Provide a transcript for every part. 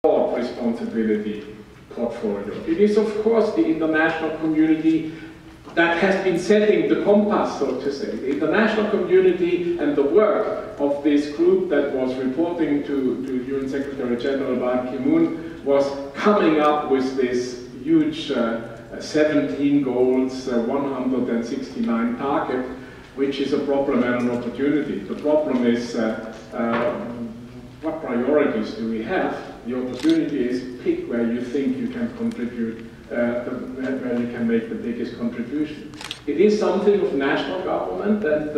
broad responsibility portfolio. It is, of course, the international community that has been setting the compass, so to say. The international community and the work of this group that was reporting to UN Secretary General Ban Ki-moon was coming up with this huge 17 goals, 169 target, which is a problem and an opportunity. The problem is what priorities do we have? The opportunity is pick where you think you can contribute, where you can make the biggest contribution. It is something of national government, and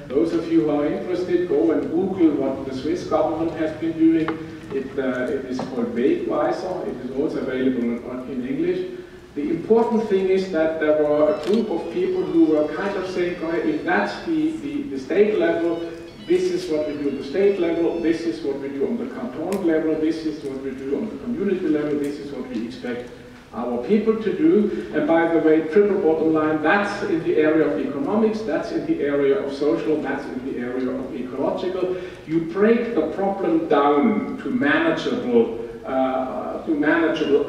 those of you who are interested, go and Google what the Swiss government has been doing. It is called Wegweiser. It is also available in English. The important thing is that there were a group of people who were kind of saying, if that's the state level, this is what we do at the state level, this is what we do on the canton level, this is what we do on the community level, this is what we expect our people to do. And by the way, triple bottom line, that's in the area of economics, that's in the area of social, that's in the area of ecological. You break the problem down to manageable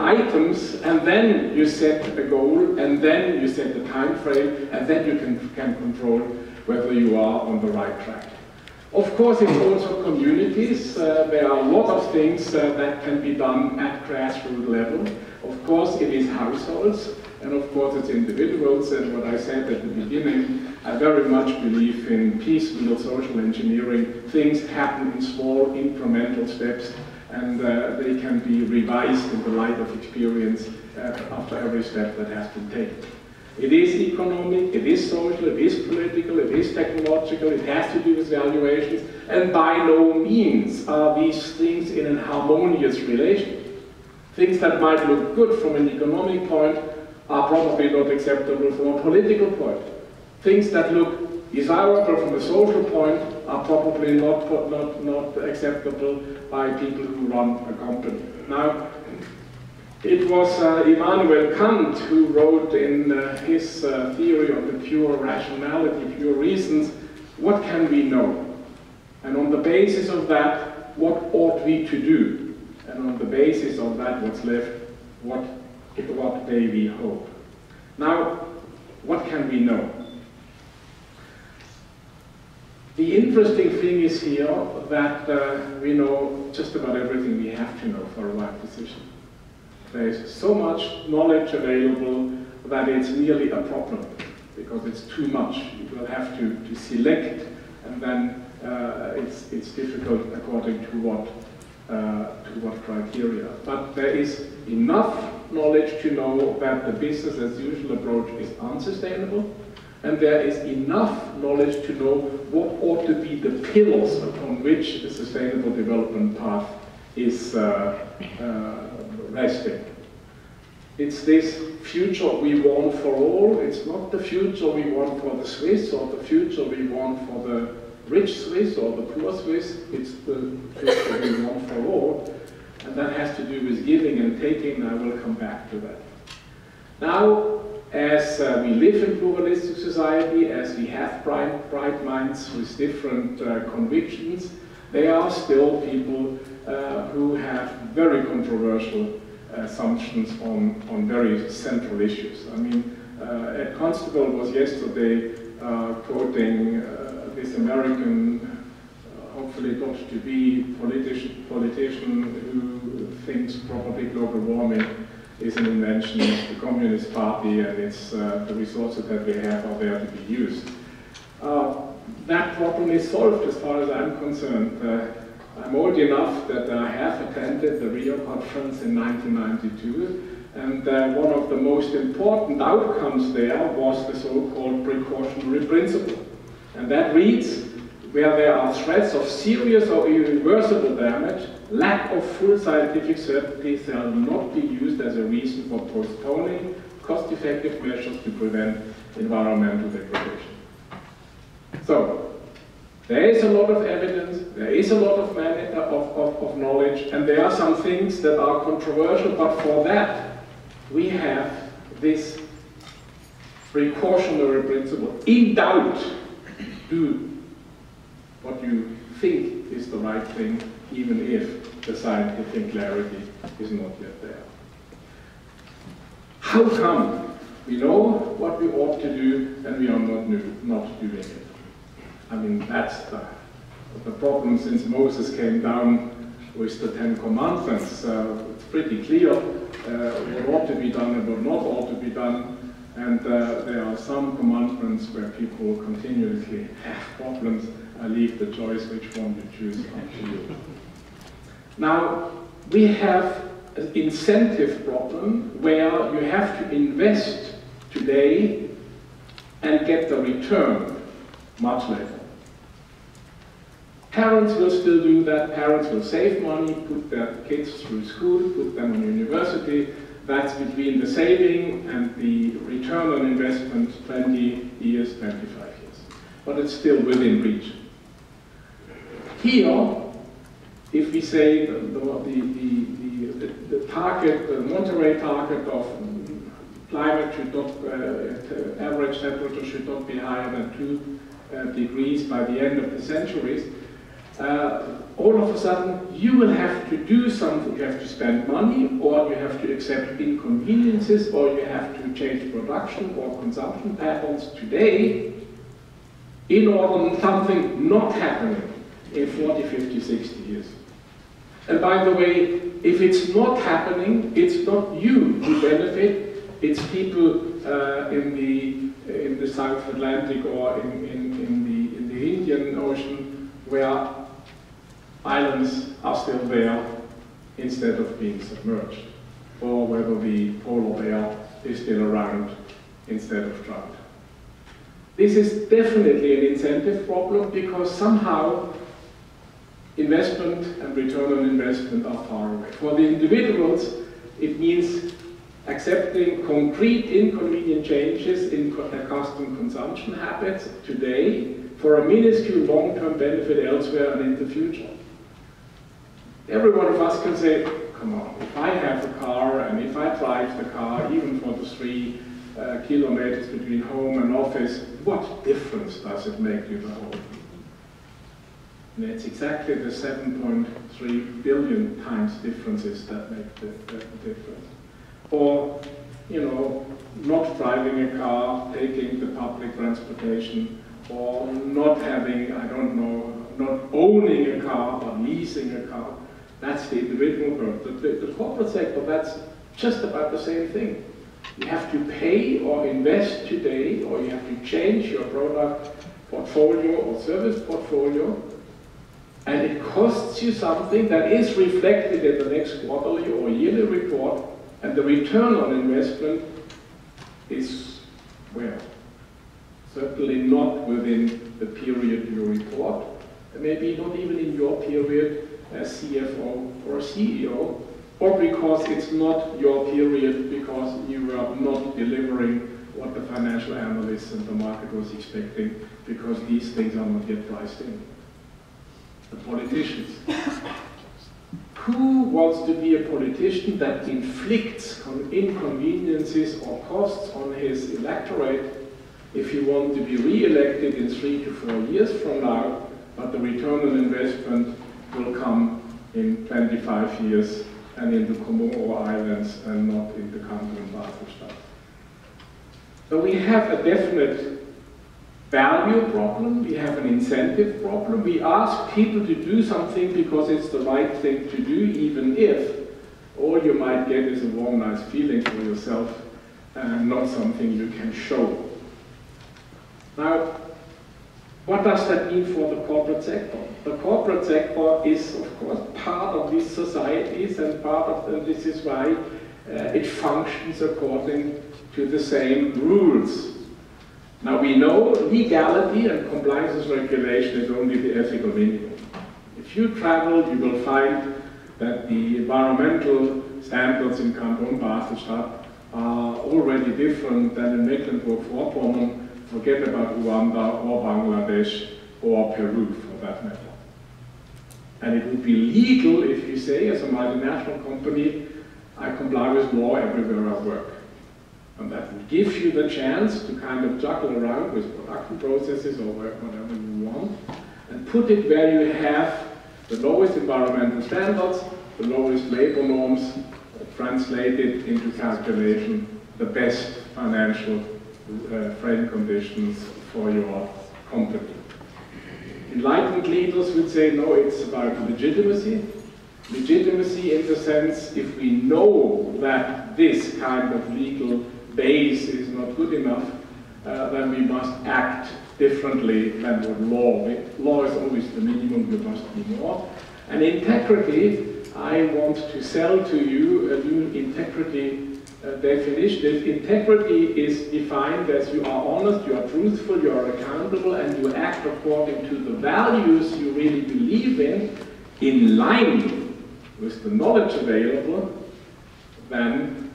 items, and then you set a goal, and then you set the time frame, and then you can control whether you are on the right track. Of course, it's also communities. There are a lot of things that can be done at grassroots level. Of course, it is households, and of course, it's individuals. And what I said at the beginning, I very much believe in piecemeal social engineering. Things happen in small, incremental steps, and they can be revised in the light of experience after every step that has been taken. It is economic, it is social, it is political, it is technological, it has to do with valuations, and by no means are these things in a harmonious relation. Things that might look good from an economic point are probably not acceptable from a political point. Things that look desirable from a social point are probably not acceptable by people who run a company. Now, it was Immanuel Kant who wrote in his theory of the pure rationality, pure reasons, what can we know? And on the basis of that, what ought we to do? And on the basis of that, what's left, what may we hope? Now, what can we know? The interesting thing is here that we know just about everything we have to know for a right decision. There is so much knowledge available that it's nearly a problem, because it's too much. You will have to select, and then it's difficult according to what criteria. But there is enough knowledge to know that the business as usual approach is unsustainable, and there is enough knowledge to know what ought to be the pillars upon which the sustainable development path is resting. It's this future we want for all. It's not the future we want for the Swiss or the future we want for the rich Swiss or the poor Swiss. It's the future we want for all. And that has to do with giving and taking, and I will come back to that. Now, as we live in pluralistic society, as we have bright minds with different convictions, there are still people who have very controversial assumptions on very central issues. I mean, Ed Constable was yesterday quoting this American, hopefully got to be politician who thinks probably global warming is an invention of the Communist Party, and it's the resources that we have are there to be used. That problem is solved as far as I'm concerned. I'm old enough that I have attended the Rio conference in 1992, and one of the most important outcomes there was the so-called precautionary principle. And that reads, where there are threats of serious or irreversible damage, lack of full scientific certainty shall not be used as a reason for postponing cost-effective measures to prevent environmental degradation. So, there is a lot of evidence, there is a lot of knowledge, and there are some things that are controversial, but for that, we have this precautionary principle. In doubt, do what you think is the right thing, even if the scientific clarity is not yet there. How come we know what we ought to do and we are not doing it? I mean, that's the problem since Moses came down with the 10 Commandments. It's pretty clear what ought to be done and what not ought to be done. And there are some commandments where people continuously have problems. I leave the choice which one you choose up to you. Now, we have an incentive problem where you have to invest today and get the return much later. Parents will still do that. Parents will save money, put their kids through school, put them on university. That's between the saving and the return on investment, 20 years, 25 years. But it's still within reach. Here, if we say the target, the Monterey target of climate should not, average temperature should not be higher than 2 degrees by the end of the centuries, all of a sudden you will have to do something. You have to spend money, or you have to accept inconveniences, or you have to change production or consumption patterns today in order something not happening in 40, 50, 60 years. And by the way, if it's not happening, it's not you who benefit, it's people in the South Atlantic or in the Indian Ocean, where islands are still there instead of being submerged, or whether the polar bear is still around instead of drowned. This is definitely an incentive problem, because somehow investment and return on investment are far away. For the individuals, it means accepting concrete inconvenient changes in their custom consumption habits today for a minuscule long-term benefit elsewhere and in the future. Every one of us can say, come on, if I have a car and if I drive the car, even for the 3 kilometers between home and office, what difference does it make to the whole? And it's exactly the 7.3 billion times differences that make the difference. Or, you know, not driving a car, taking the public transportation, or not having, I don't know, not owning a car, or leasing a car. That's the individual world. The corporate sector, that's just about the same thing. You have to pay or invest today, or you have to change your product portfolio or service portfolio, and it costs you something that is reflected in the next quarterly or yearly report, and the return on investment is, well, certainly not within the period you report, and maybe not even in your period as CFO or CEO, or because it's not your period because you were not delivering what the financial analysts and the market was expecting, because these things are not yet priced in. The politicians. Who wants to be a politician that inflicts inconveniences or costs on his electorate if you want to be re-elected in 3 to 4 years from now, but the return on investment will come in 25 years and in the Comoro Islands and not in the Kanton Basel-Stadt? So we have a definite value problem, we have an incentive problem. We ask people to do something because it's the right thing to do, even if all you might get is a warm, nice feeling for yourself and not something you can show. Now, what does that mean for the corporate sector? The corporate sector is, of course, part of these societies, and part of them, this is why it functions according to the same rules. Now, we know legality and compliance regulation is only the ethical minimum. If you travel, you will find that the environmental standards in Kanton Basel-Stadt are already different than in Mecklenburg-Vorpommern. Forget about Rwanda or Bangladesh or Peru, for that matter. And it would be legal if you say, as a multinational company, I comply with law everywhere I work. And that would give you the chance to kind of juggle around with production processes or whatever you want, and put it where you have the lowest environmental standards the lowest labor norms translated into calculation, the best financial frame conditions for your company. Enlightened leaders would say, no, it's about legitimacy. Legitimacy in the sense, if we know that this kind of legal base is not good enough, then we must act differently than with law. Law is always the minimum, you must be more. And integrity, I want to sell to you a new integrity definition. Integrity is defined as you are honest, you are truthful, you are accountable, and you act according to the values you really believe in line with the knowledge available, then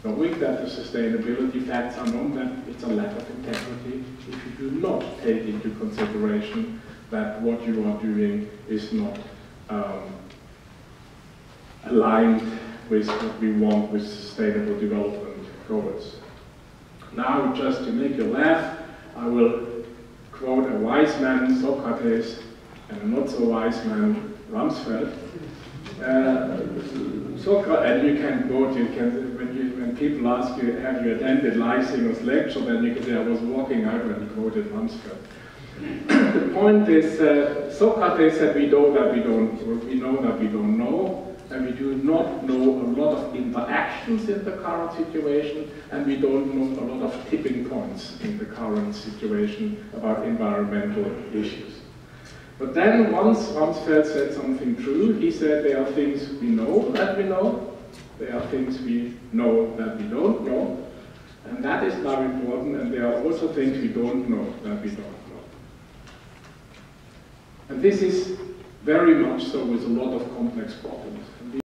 knowing that the sustainability facts are known, that it's a lack of integrity if you do not take into consideration that what you are doing is not aligned with what we want with sustainable development goals. Now, just to make you laugh, I will quote a wise man, Socrates, and a not so wise man, Rumsfeld. And you can quote, when people ask you, have you attended Leisinger's lecture, then you can say, I was walking out when he quoted Rumsfeld. The point is, Socrates said we know that we don't know, and we do not know a lot of interactions in the current situation, and we don't know a lot of tipping points in the current situation about environmental issues. But then once Rumsfeld said something true, he said there are things we know that we know, there are things we know that we don't know, and that is now important, and there are also things we don't know that we don't know. And this is very much so with a lot of complex problems.